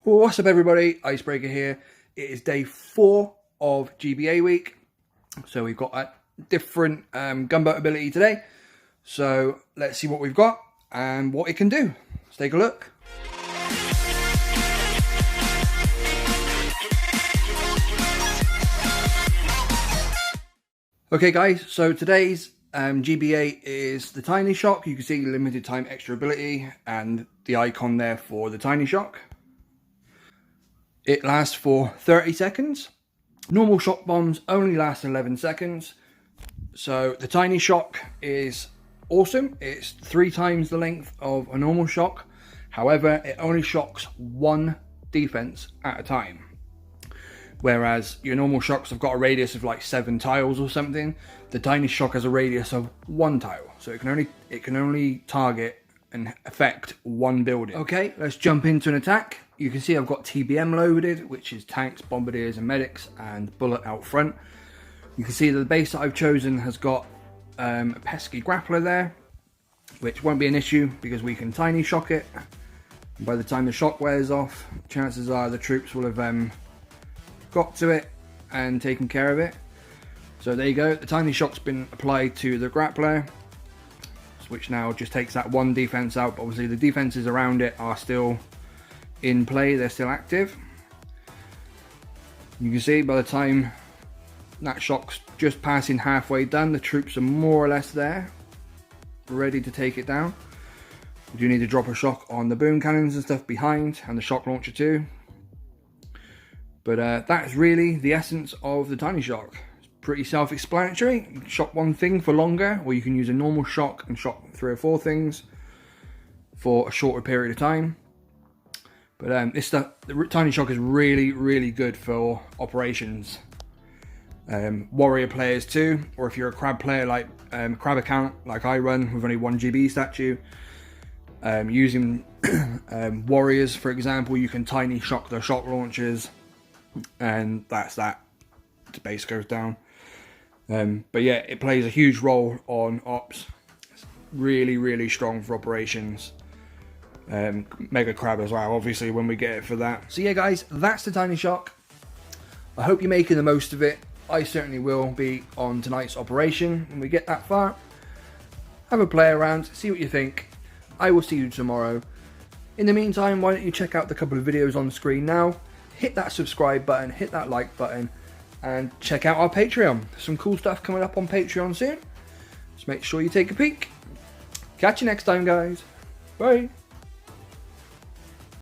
What's up everybody, Icebreaker here. It is day 4 of GBA week. So we've got a different gunboat ability today. So let's see what we've got and what it can do. Let's take a look. Okay guys, so today's GBA is the Tiny Shock. You can see limited time extra ability and the icon there for the Tiny Shock. It lasts for 30 seconds. Normal shock bombs only last 11 seconds. So the Tiny Shock is awesome. It's 3 times the length of a normal shock. However, it only shocks one defense at a time. Whereas your normal shocks have got a radius of like 7 tiles or something. The Tiny Shock has a radius of 1 tile. So it can only target and affect one building. Okay, let's jump into an attack. You can see I've got TBM loaded, which is tanks, bombardiers and medics, and bullet out front. You can see that the base that I've chosen has got a pesky grappler there, which won't be an issue because we can Tiny Shock it. And by the time the shock wears off, chances are the troops will have got to it and taken care of it. So there you go, the Tiny Shock's been applied to the grappler, which now just takes that one defense out, but obviously the defenses around it are still in play, they're still active. You can see by the time that shock's just passing halfway done, the troops are more or less there, ready to take it down. We do need to drop a shock on the boom cannons and stuff behind, and the shock launcher too. But that is really the essence of the Tiny Shock. It's pretty self-explanatory. You can shock one thing for longer, or you can use a normal shock and shock 3 or 4 things for a shorter period of time. But the Tiny Shock is really, really good for operations. Warrior players too, or if you're a crab player like crab account like I run with only 1 GB statue, using warriors for example, you can Tiny Shock their shock launchers, and that's that. The base goes down. But yeah, it plays a huge role on ops. It's really, really strong for operations. Mega crab as well, obviously, when we get it for that. So yeah guys, that's the Tiny Shock. I hope you're making the most of it. I certainly will be on tonight's operation when we get that far. Have a play around, see what you think. I will see you tomorrow. In the meantime, why don't you check out the couple of videos on the screen now, hit that subscribe button, hit that like button, and check out our Patreon. There's some cool stuff coming up on Patreon soon, so make sure you take a peek. Catch you next time guys, bye.